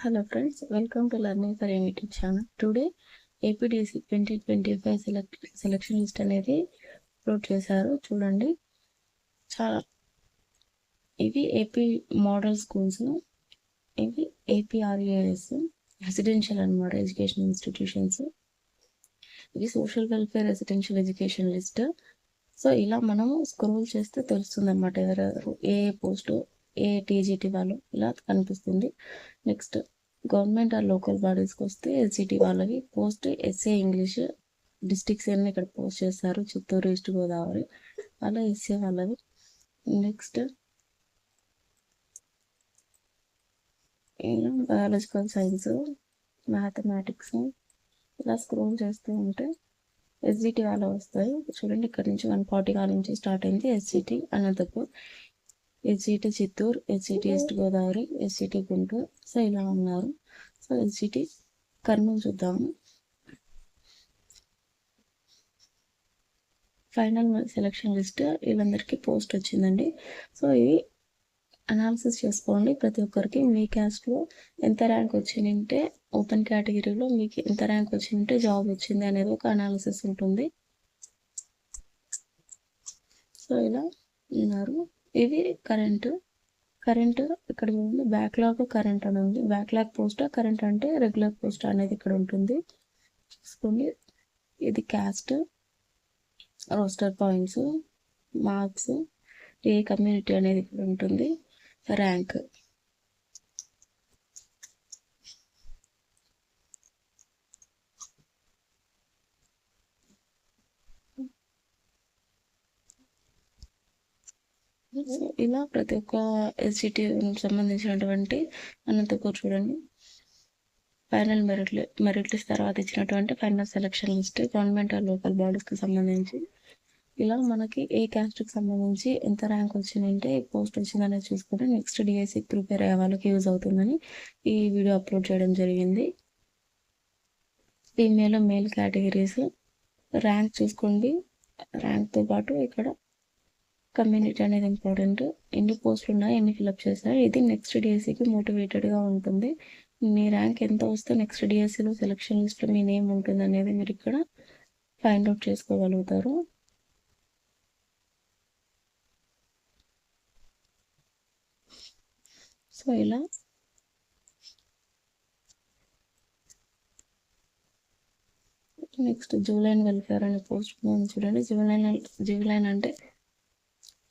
Hello friends, welcome to Learning for Young YouTube channel. Today APDC 2025 selection list అనేది upload చేశారు. చూడండి, చాలా ఇవి ఏపీ మోడల్ స్కూల్స్, ఇవి APREAS రెసిడెన్షియల్ అన్నమాట ఎడ్యుకేషన్ ఇన్స్టిట్యూషన్స్, ఇవి social welfare residential education list. So ఇలా మనం స్క్రోల్ చేస్తే తెలుస్తుంది అనమాట ఎవరెవరు ఏ పోస్ట్ ఏ టీజీటీ వాళ్ళు ఇలా కనిపిస్తుంది. నెక్స్ట్ గవర్నమెంట్ ఆర్ లోకల్ బాడీస్కి వస్తే ఎస్జిటి వాళ్ళవి పోస్ట్ ఎస్ఏ ఇంగ్లీష్ డిస్ట్రిక్ట్స్ అన్ని ఇక్కడ పోస్ట్ చేస్తారు. చిత్తూరు, ఈస్ట్ గోదావరి అలా ఎస్ఏ వాళ్ళవి. నెక్స్ట్ ఇలా బయాలజికల్ సైన్స్, మ్యాథమెటిక్స్ ఇలా స్క్రోల్ చేస్తూ ఉంటే ఎస్జిటి వాళ్ళ వస్తాయి. చూడండి, ఇక్కడ నుంచి 140 కాల నుంచి స్టార్ట్ అయింది. SGT Anantapur, SGT Chittoor, SGT east Godavari, SGT Guntur. So ఇలా ఉన్నారు. సో ఎస్జిటి కర్నూలు చూద్దాము. ఫైనల్ సెలక్షన్ లిస్ట్ వీళ్ళందరికీ పోస్ట్ వచ్చిందండి. సో ఇవి అనాలిసిస్ చేసుకోండి. ప్రతి ఒక్కరికి మీ క్యాస్ట్లో ఎంత ర్యాంక్ వచ్చిందంటే, ఓపెన్ కేటగిరీలో మీకు ఎంత ర్యాంక్ వచ్చిందంటే జాబ్ వచ్చింది అనేది ఒక అనాలిసిస్ ఉంటుంది. సో ఇలా ఉన్నారు. ఇవి కరెంట్ ఇక్కడ ఉంది. బ్యాక్లాగ్ కరెంట్ అని ఉంది. బ్యాక్లాగ్ పోస్ట్ కరెంట్ అంటే రెగ్యులర్ పోస్ట్ అనేది ఇక్కడ ఉంటుంది. చూసుకోండి, ఇది క్యాస్ట్, రోస్టర్ పాయింట్స్, మార్క్స్, ఏ కమ్యూనిటీ అనేది ఇక్కడ ఉంటుంది, ర్యాంక్. ఇలా ప్రతి ఒక్క ఎస్జిటి సంబంధించినటువంటి అనంతపూర్ చూడండి, ఫైనల్ మెరిట్ లిస్ట్ తర్వాత ఇచ్చినటువంటి final selection list government or local బాడీస్కి సంబంధించి. ఇలా మనకి ఏ క్యాస్ట్కి సంబంధించి ఎంత ర్యాంక్ వచ్చిందంటే పోస్ట్ వచ్చిందనేది చూసుకుంటే నెక్స్ట్ డిఎస్సికి ప్రిపేర్ అయ్యే వాళ్ళకి యూజ్ అవుతుందని ఈ వీడియో అప్లోడ్ చేయడం జరిగింది. ఫీమేల్ మేల్ కేటగిరీస్ ర్యాంక్ చూసుకోండి. ర్యాంక్తో పాటు ఇక్కడ కమ్యూనిటీ అనేది ఇంపార్టెంట్. ఎన్ని పోస్టులు ఉన్నాయి, ఎన్ని ఫిల్అప్ చేశారు, ఇది నెక్స్ట్ డిఎస్సికి మోటివేటెడ్గా ఉంటుంది. మీ ర్యాంక్ ఎంత వస్తే నెక్స్ట్ డిఎస్సిలో సెలక్షన్ లిస్ట్లో మీ నేమ్ ఉంటుంది అనేది మీరు ఇక్కడ ఫైండ్ అవుట్ చేసుకోగలుగుతారు. సో ఇలా నెక్స్ట్ జూలైన్ వెల్ఫేర్ అనే పోస్ట్ చూడండి. జూలైన్ అంటే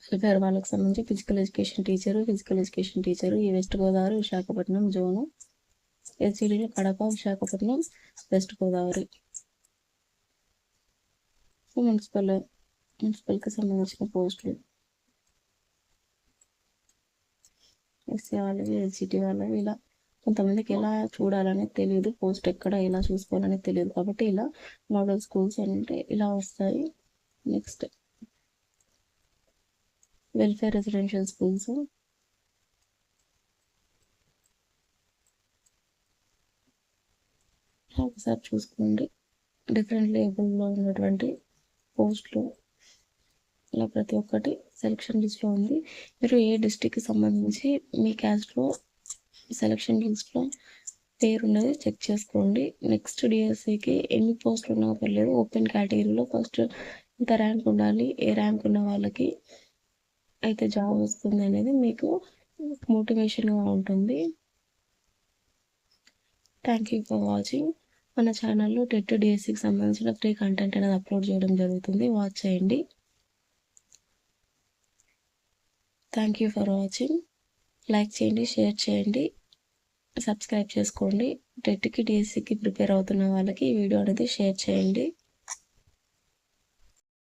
వెల్ఫేర్ వాళ్ళకి సంబంధించి ఫిజికల్ ఎడ్యుకేషన్ టీచరు ఈ వెస్ట్ గోదావరి, విశాఖపట్నం జోను. ఎస్జిడిలో కడప, విశాఖపట్నం, వెస్ట్ గోదావరి. మున్సిపల్కి సంబంధించిన పోస్టులు ఎస్సీ వాళ్ళవి, ఎస్జిటి వాళ్ళవి. ఇలా కొంతమందికి ఎలా చూడాలనేది తెలియదు, పోస్ట్ ఎక్కడ ఎలా చూసుకోవాలనేది తెలియదు, కాబట్టి ఇలా మోడల్ స్కూల్స్ అంటే ఇలా వస్తాయి. నెక్స్ట్ వెల్ఫేర్ రెసిడెన్షియల్ స్కూల్స్, ఒకసారి చూసుకోండి. డిఫరెంట్ లేబుల్లో ఉన్నటువంటి పోస్టులు ఇలా ప్రతి ఒక్కటి సెలక్షన్ లిస్ట్లో ఉంది. మీరు ఏ డిస్ట్రిక్ట్కి సంబంధించి మీ క్యాస్ట్లో సెలక్షన్ లిస్ట్లో పేరు ఉన్నది చెక్ చేసుకోండి. నెక్స్ట్ డిఎస్సికి ఎన్ని పోస్టులు ఉన్నా పర్లేదు, ఓపెన్ కేటగిరీలో ఫస్ట్ ఎంత ర్యాంక్ ఉండాలి, ఏ ర్యాంక్ ఉన్న వాళ్ళకి అయితే జాబ్ వస్తుంది అనేది మీకు మోటివేషన్గా ఉంటుంది. Thank you for watching. మన ఛానల్లో టెట్ డిఎస్సికి సంబంధించిన ఫ్రీ కంటెంట్ అనేది అప్లోడ్ చేయడం జరుగుతుంది, వాచ్ చేయండి. Thank you for watching. Like చేయండి, షేర్ చేయండి, సబ్స్క్రైబ్ చేసుకోండి. టెట్కి డిఎస్సికి ప్రిపేర్ అవుతున్న వాళ్ళకి ఈ వీడియో అనేది షేర్ చేయండి.